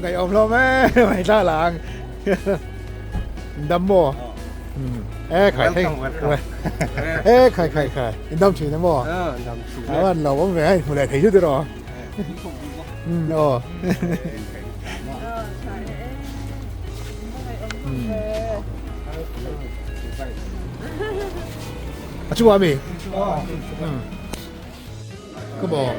ไก่อมเราไหมไม่ท่าหลังดำบ่ไข่ดำชีนะบ่ว่าเราว่าไม่ให้ผู้ใดถือจุดหรอชัวร์มั้ยก็บอก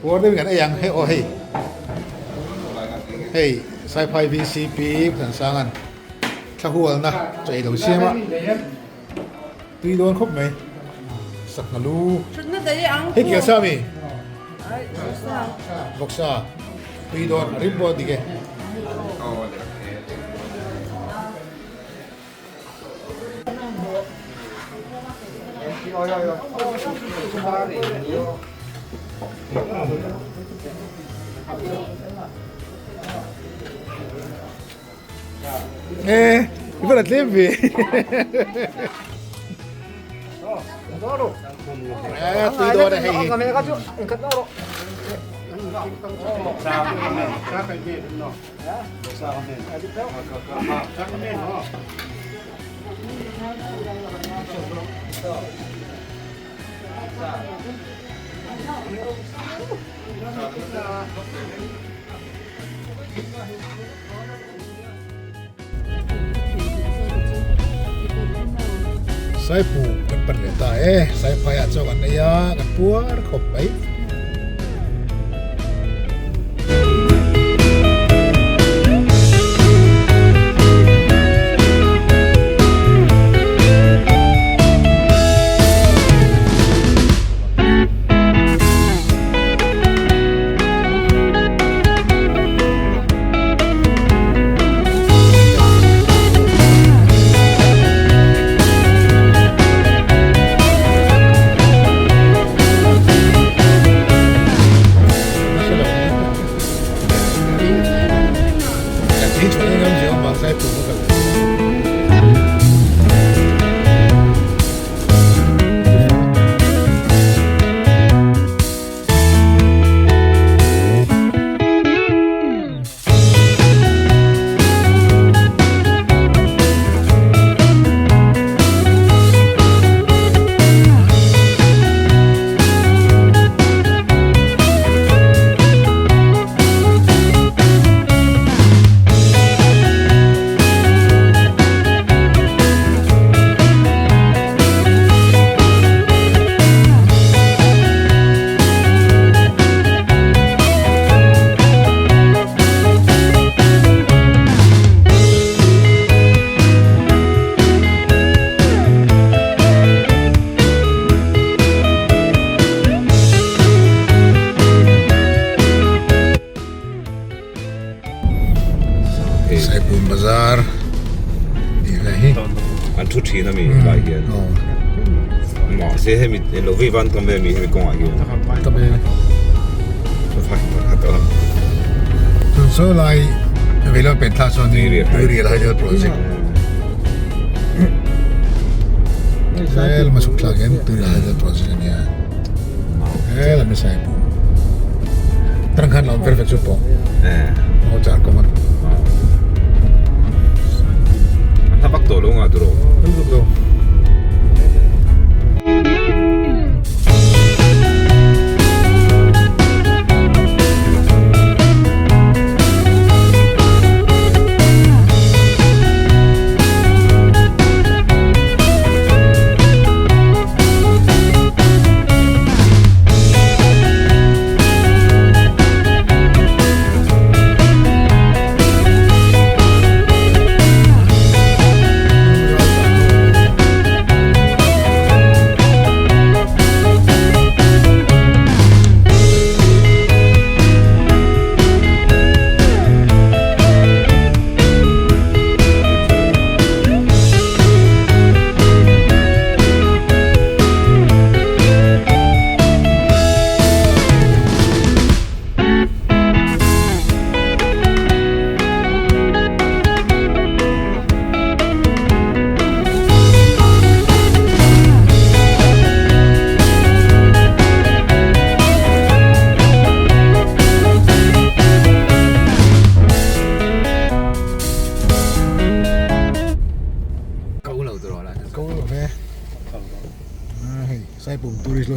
วอร์ดเหมือนกันไอ้ยังให้โอ้เฮ้ยสายไฟ VCP ผ่านสร้างกันถ้าหัวนะใจเราเชื่อมั้ยตีโดนครบไหมสักนาลูเฮ้ยเกี่ยวซามีบอกซาตีโดนริบบอดีแกibarat lebih. Itu ada hei. Saya pun berpendeta saya payah coba ya kan puar kopi. Saya pun bazar di lahi. Antu China mi lagi. Mau sih hemi lo vivan kami mi hemi kong lagi. Tapi atau so lai velo penta so ni real hajar project. Saya masuk lagi tu hajar project ni. Lama saya pun. Terangkan lawan perfect support. Mau cakap komen. Tapak tolong atau? Betul.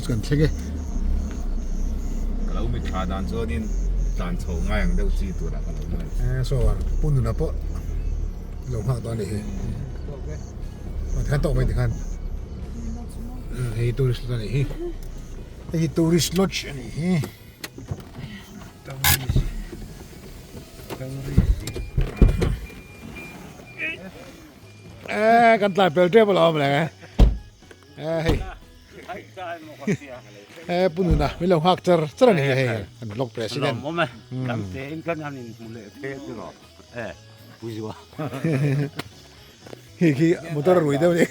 lodge kan thlenge kalau mi kha dan cho din dan chho ngai ang deu chi tu ra kan mai so pun na po lo ha ta ni ma than to mai khan hei tourist ta ni hei tourist lodge ni kan tla pel tre bolo ma la hei pun na mi lo hak char char ni hei kan lok president mo me kam te in kan han in mule te tu no bujiwa hi motor rui da ni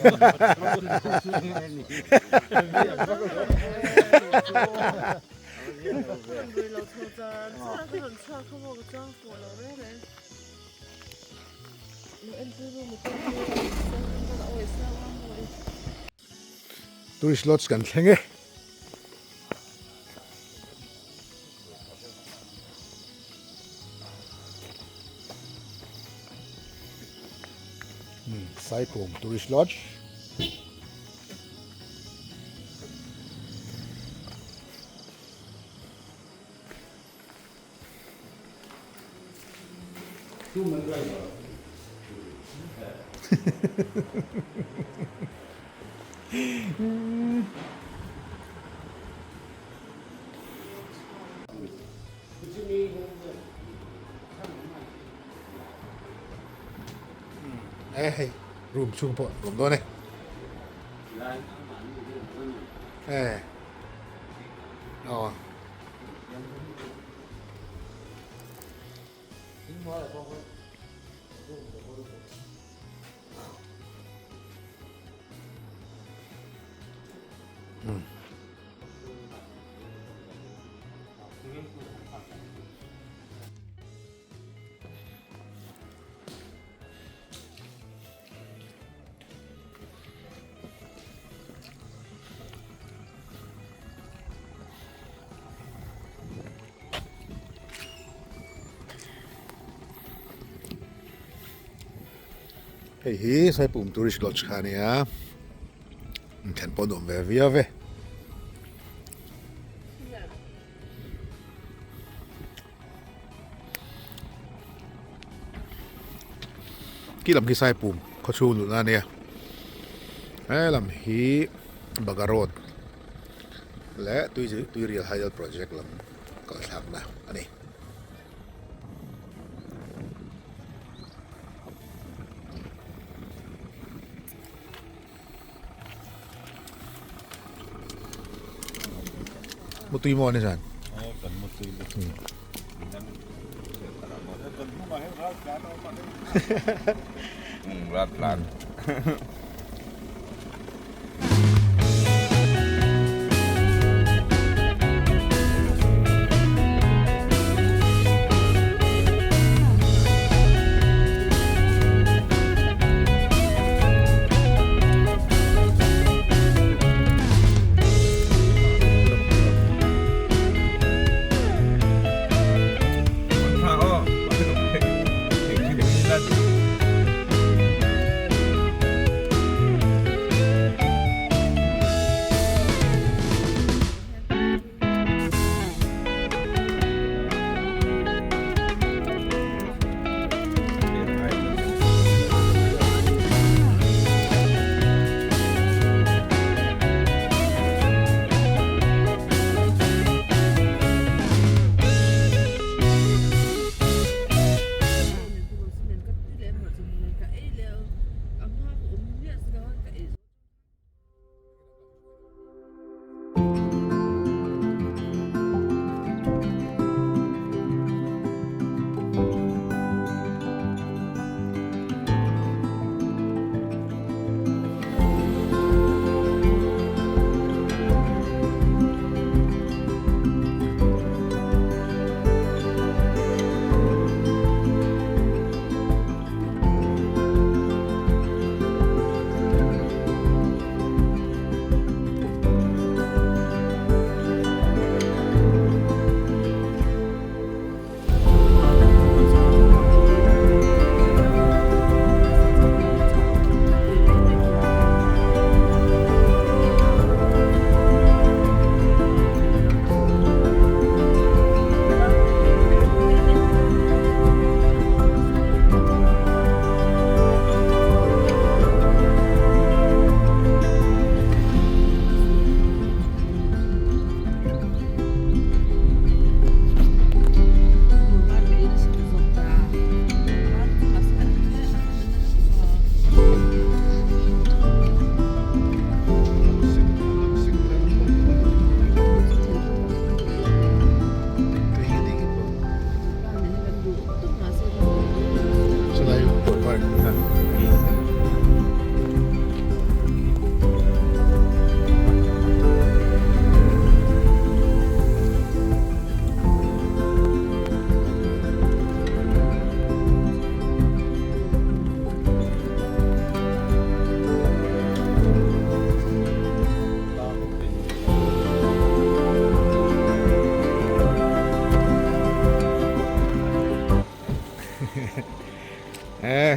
tourist lodge kan thlenge Sai Pum Tourist Lodge. Hey, room chung po, room doon oh. Hei, Sai Pum Tourist Lodge kha ni a thlen pon dom ve via ve ki lam ki Sai Pum kho chu lu na ne lam hi bagarot le tui real hydel project lam kal thak na ani Mutui mo ni san. kan mesti berat.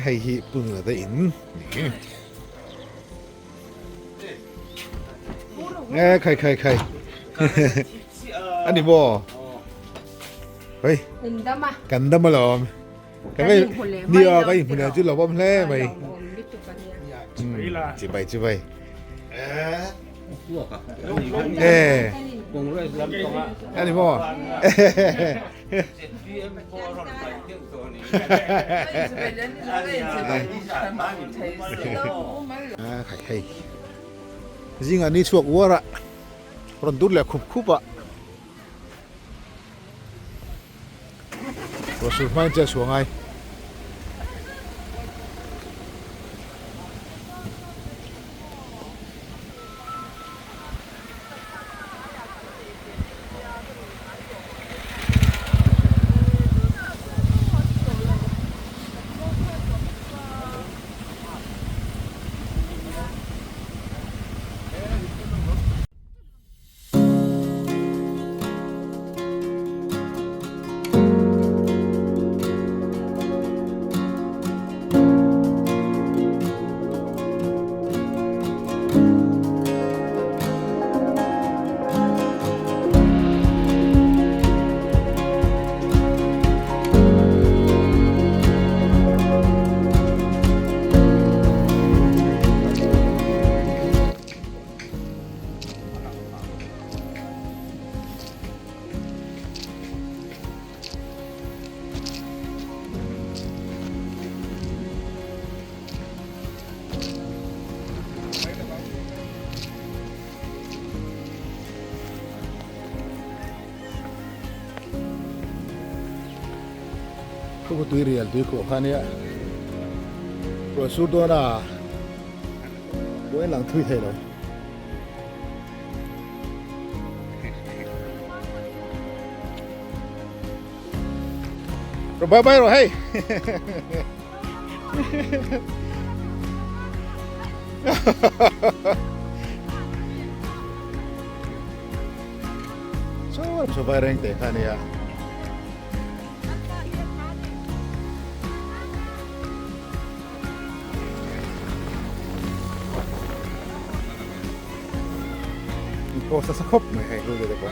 ให้ฮิปุ่นละอินนี่ใครอันนี้บ่เฮ้ยกันดำมาหรอกันไม่เดียวก็อีกคนเดียวจุดเราบ่แพ้ไหมจีไปอันนี้บ่ไข่จริงอันนี้ช่วงวัวละรอนดุดแหละคุบอ่ะตัวสุดมันจะสวยไงก็ตัวเรียลตัวโคขันเนี่ยโปรสูตัวน่ะตัวหลังทุยเท่าไหร่เราไปหรอเฮ้ยso Vairengteขันเนี่ยcosa sa kop mai hai lu de ko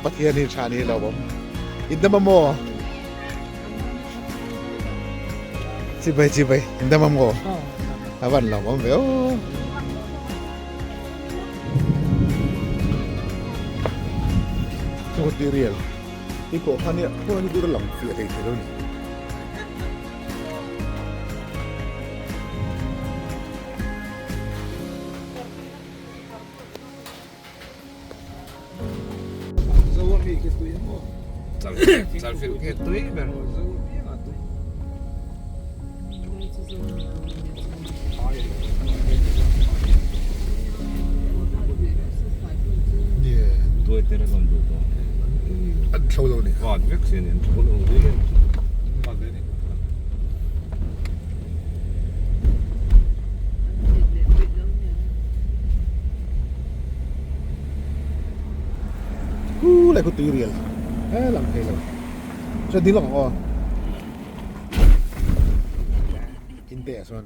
patian ni chani lo bom indam mo cibai indam mo awan lo bom veo to the real Iko kanya ko ni duro lang fiya kay telo ni. Zawon mi kituin mo. Salfil kituin pero Zawon mi ato. Yeah. tuoi tera kon du to. Ad solo ni. Vad växen en solo det. Lại có tutorial. Làm hay lắm. Cho đi lòng o. Inte son.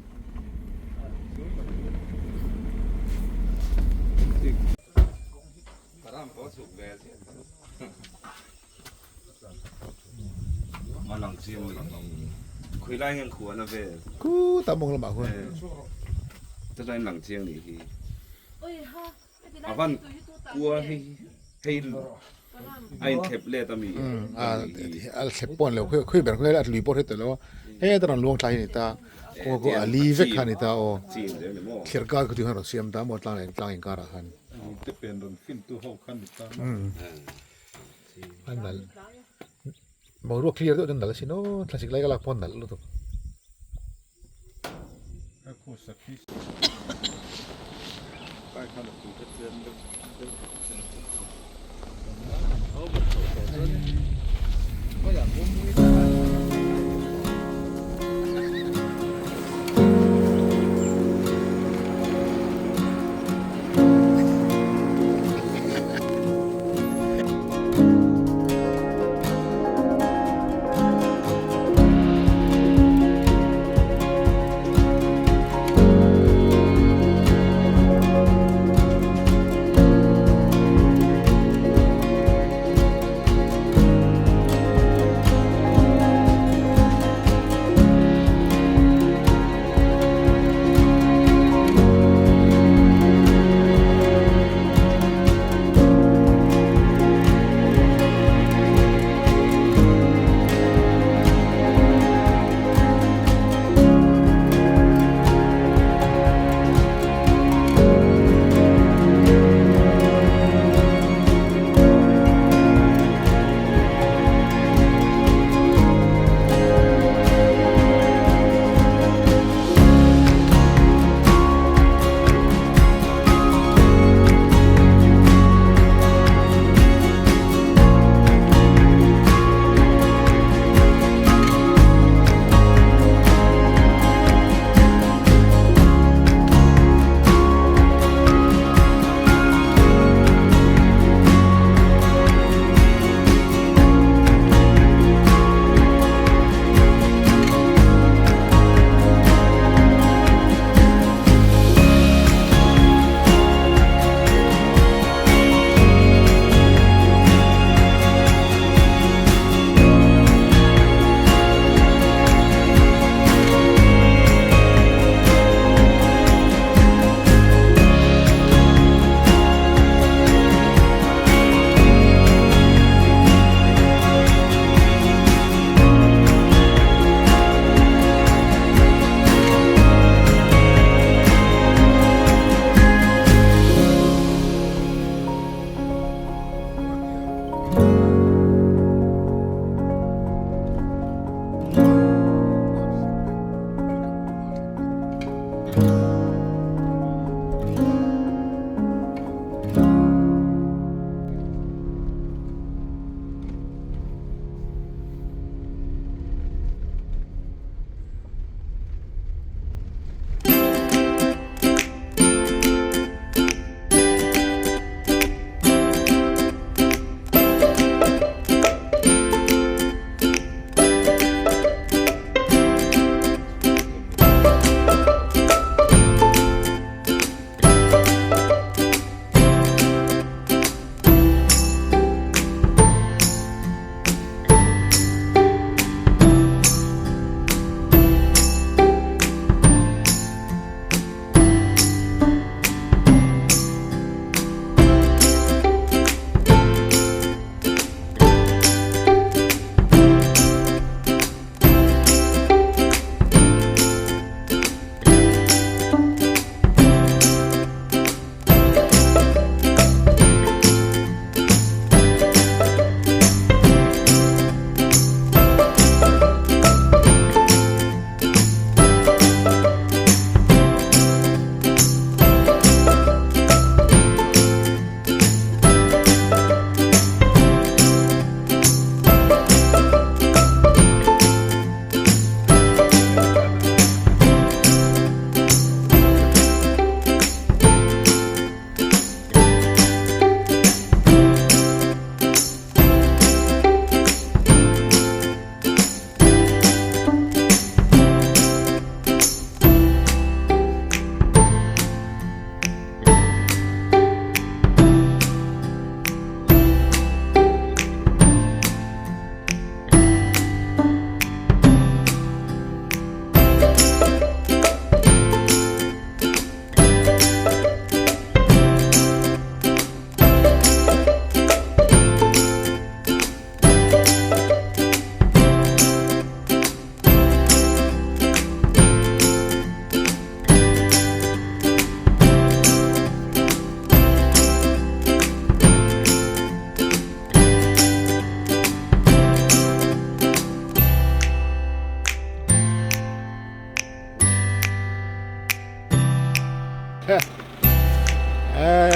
Param có sụp về mà lòng chiêm khuy lai ngang khua nó về Cú tao mong làm bảo hơn. cho nên lòng chiêm thì à văn cua hay anh khép lệ tao mì Al sepon le khui ber khui at lui por het lo. He tran luang tai ni ta. Ko ali ve khan ni ta o. chiêm đấy là mò Kherka ko ti han siam ta mo tlang kara han. Depende on fin tu ho kan ta. An dal. Mo ro clear do dal sino classic lai galak pon dal lo to. Ko sa fish. Pai kan tu te tren de. Có dạng cũng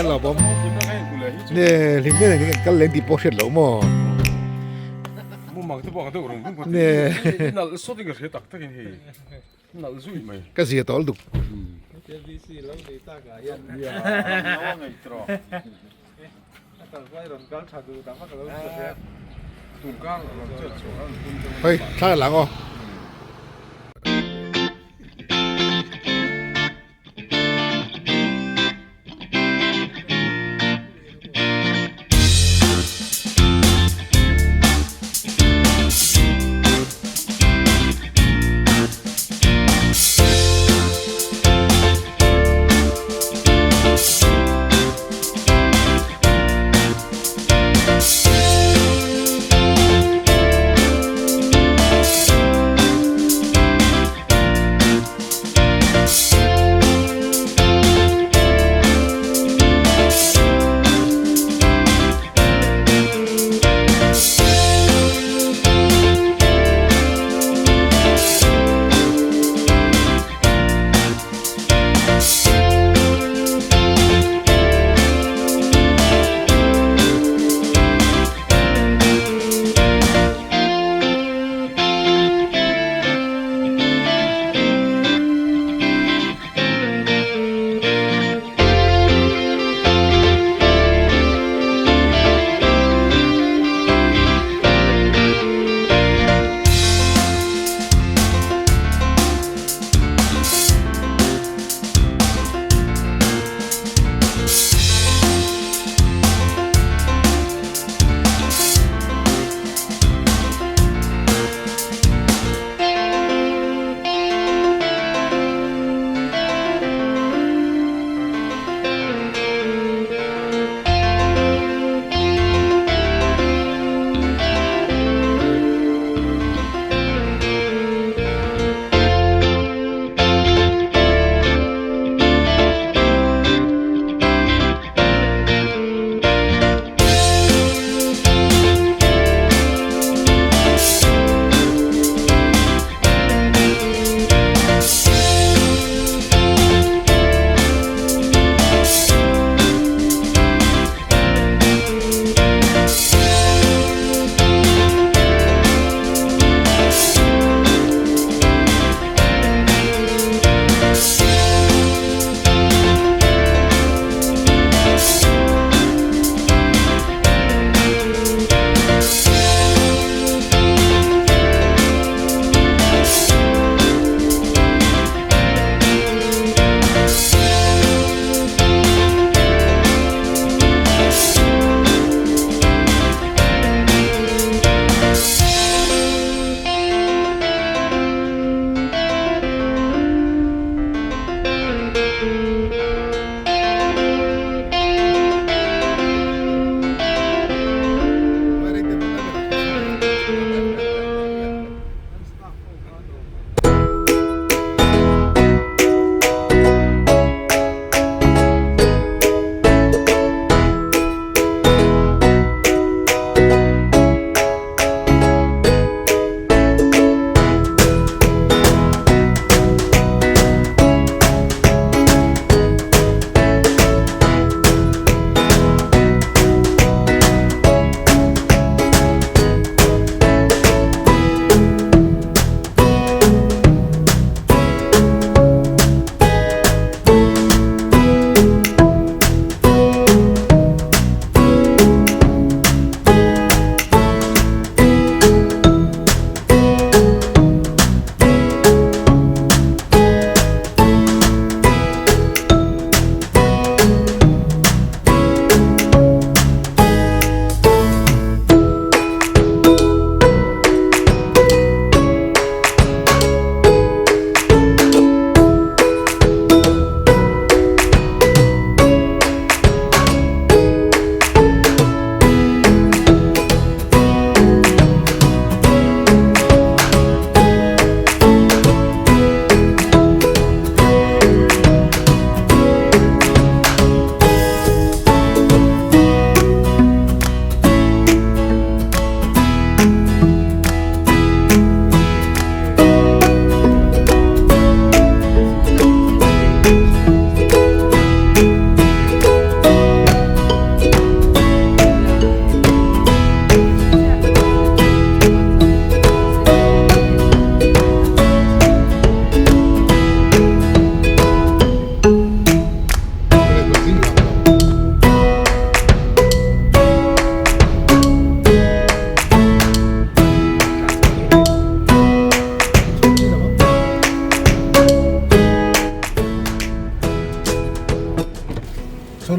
เราบอม Kim nó hay cũng lấy. เนี่ยลิมเนี่ยกันเล่นตีโปเชตเหลาหมอ Mua mặc thứ bỏ thứ rồng cũng có. เนี่ย Nào số tiền cái tắc tắc cái. Nào rủi mày. ก็เสียต่อลูก Nó ngày trò. Tùng cao là chết chỗ ăn. เฮ้ยท่าหลังอ๋อ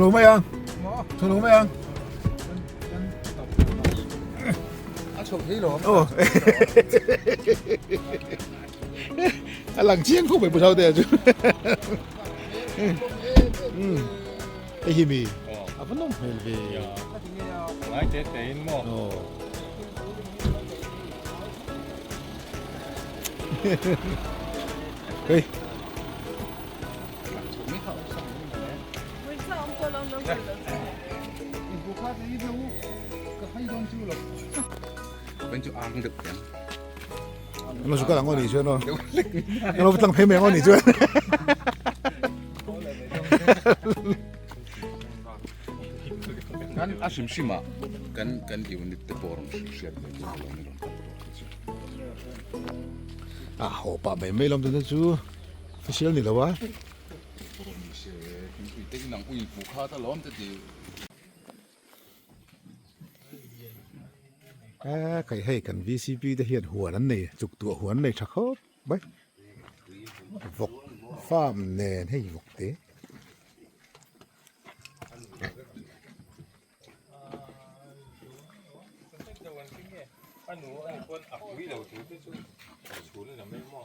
นุกไหมยังสนุกไหมยังชมที่หรอ โอ้หลังเชียงคู่ไปผู้เฒ่าแต่จุไอ้ฮิมีอ่ะพนมเฮลเวี ไอ้เจ๊เต็นหม้อ โอ้เฮ้ยเป็นจุอ่างดึกยัง เราสุกหลังวันนี้ช่วยเนาะเราตั้งเพลงแมงวันนี้ช่วย กันอาชิมชิมากันอยู่ในตะปอร์มเสียบเลยจะลองนี่ลอง อ่ะโหป่าไม่ลมตัวนั้นจูฟิเชียลนี่เหรอวะ ติ๊กหนังอุ้ยผูกขาตะล้อมจะดี ใครให้กัน VCP ได้เห็นหัวนั้นนี่จุกตัวหัวนั้นนี่ชักเขาไปวกฟาร์มแนนให้วกเตะ ป้าหนูไอ้คนอับวิเราถือที่สุดชูนี่เราไม่หม้อ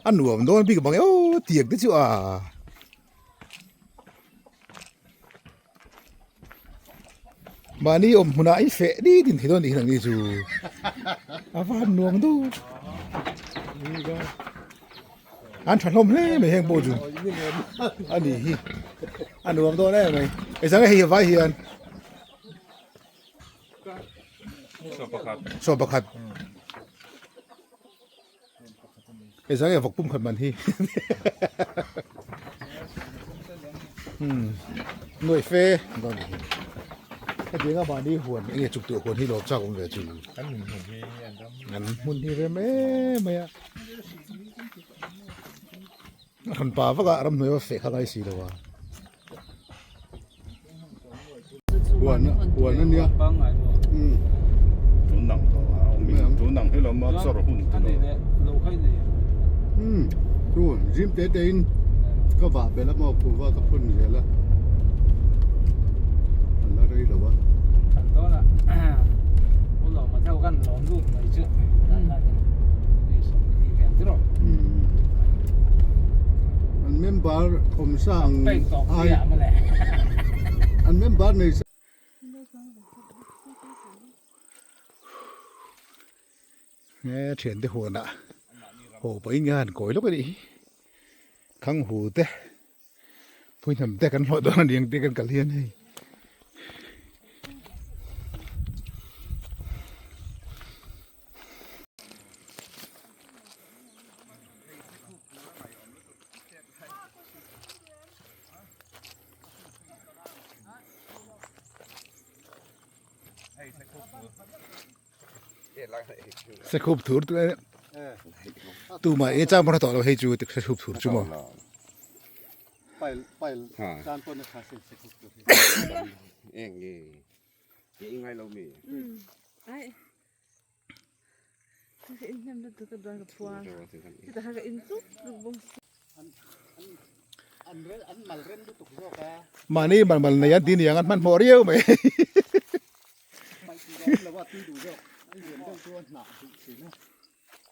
อันหนูมันโดนพี่ก็บอกโอ้เตียกดิจิอ่ะมานี่อมหัวหน้าไอ้เฟะดีดินที่โดนอีกหนังนี่จูอาฟานหนูมันดูนี่ก็อันฉันลมเลยไม่แห้งโบจูอันนี้อันหนูมันโดนได้ไหมไอ้สังเกตเฮียไฟเฮียน สอบประคับ สอบประคัดไอ้สังเกตฝักปุ่มขัดมันที่หน่วยเฟ่ตอนนี้ถ้าเดี๋ยวก็มาดีหวนไอ้จุกตัวคนที่รบเจ้าของเหลือจู อันหนึ่งของพี่อันนั้น งั้นมุนที่เฟ่ไม่อะขันป่าฟักอะรำหน่วยว่าเฟะอะไรสิแล้ววะหวนนั่นเนี่ยตัวหนังตัวตัวหนังให้เรามาสรุปหุ่นตัวดูริมเตเตนก็บาดไปแล้วมาปูว่ากับพุ่นเสียแล้วอันนั้นได้หรอวะอันเมมเบอร์ผมสร้างไออันเมมเบอร์ในเนี่ยเถียนที่หัวน่ะโหไปงานก่อยลูกไปดิข้างหูเต้พูดทำแต่กันหอดตอนเดียงเต้กันกันเลียนให้สกุปถูตัวเนี่ยตัวมาจ้ามันต่อเราให้จูแต่สกุปถูจูมั้งไปจานต้นนะคะสิสกุปถูเองยี่ยังไงเรามีไอ้ที่อินนั่นตัวกระดานกับฟัวที่แต่หากอินซุกลูกบงอันmal ren du tuk zo ka มานี่มันในยันตีนี่อย่างนั้นมันพอเรียวไหม ไปที่แล้วว่าที่ดูzoไอ้เหรียญเจ้าตัวหนักสินะ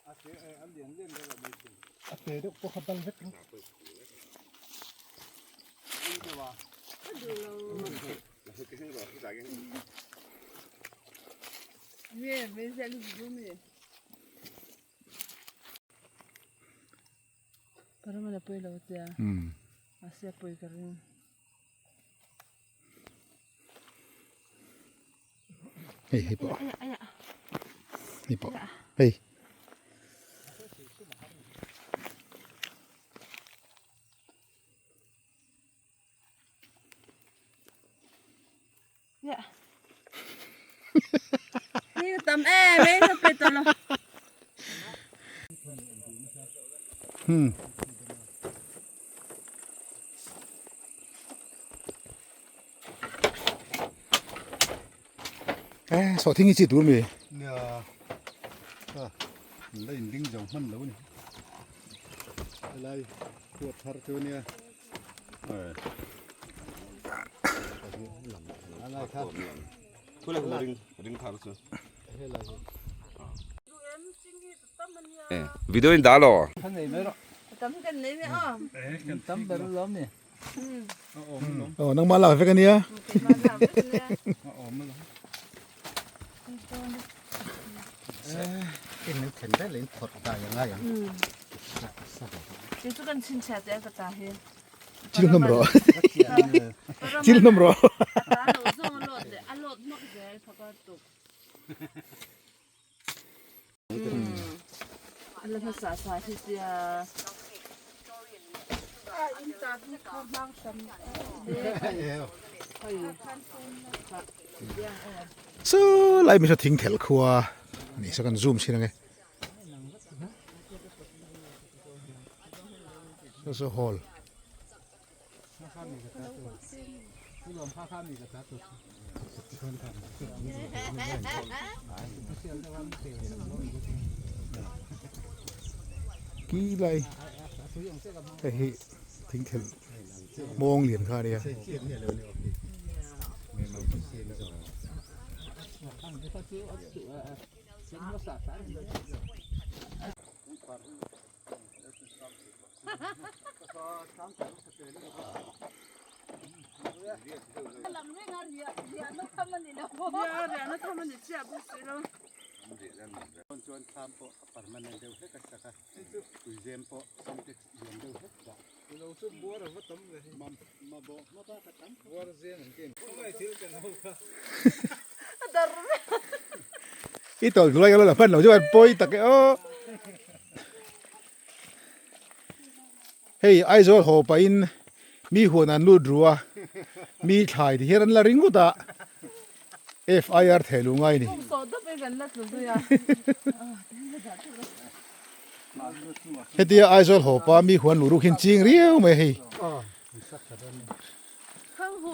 อันเหรียญเล่นได้แบบนี้เตะพวกขับบังเล็กนะเนี่ยไม่ใช่ลูกบุ้มเนี่ยpara mana poi la utia asia poi karin hey hey po hey po hey ya ni tam me sa pe to lo สอทิ้งอีกจิตดูมั้ย เนี่ยเลยดิ้งจงมันแล้วนี่อะไรตัวทาร์ตัวเนี่ยอะไรครับ Kule ring thar su. Video in dalo. ท่านไหนไม่หรอก tấm cái này nữa à กันตั้มไปแล้วล้มเนี่ย นังมาลาเฟกันเนี่ย mà làm cái này อ๋อไม่ล้มกินนึกเห็นได้เลยถอดตาอย่างไรอย่าง chính cái chân chè đấy cái gì 지금 넘어 지금 넘어 anh lột xong anh lột mất cái phải có tục anh là phải xả xả thì gì à anh ta đi không mang sắm so lại mình sẽ thính thẻo khua này sẽ cần zoom xin ngay so hall kỹ lại cái thính thẻo mong liền kha đi nó thăm mình chỉ là bút xí đâu คนชวนทำปะปัดมันเดียวให้กันสักการคุยเรียนปะสมเด็จเรียนเดียวให้กันเราซื้อบัวเราก็ต้มเลยมาบอกมาบ้ากันตั้งบัวเรียนเก่งไม่ถือกันเอาค่ะ ít tuổi rồi là phânเราจะเป็นปอยตะเกียบเฮ้ยไอ้โจ้หัวไปน์มีหัวนันลูดรัวมีถ่ายที่เฮรันละริงกุตา FIR เทลุงไงนี่ số đó bây giờ là số gì à เฮ้ยที่ไอ้โจ้หัวป้ามีหัวลูกหินจริงเรียวไหมเฮ้ย ข้างหู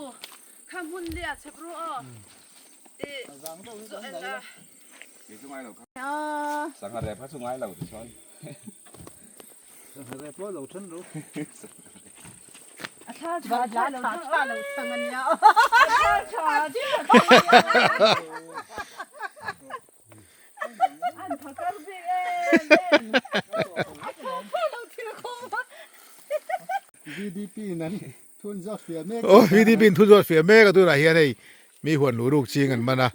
ข้างหุ่นเดียชับรู้อ่ะเอ๊ะส่วนละ Ki sungai lo. อ่า Sanghare pha sungai lo tu choi. อะไรเพราะเราฉันรู้ ถ้าช้าช้าเราช้าเราทำมันยาวช้าที่อันพักกันสิเองเราถือของ VDP นั้นทุนยอดเสียแม่ โอ้ยที่บินทุนยอดเสียแม่ก็ตัวไหนเฮียนี่มีหัวลูกจริงกันมานะ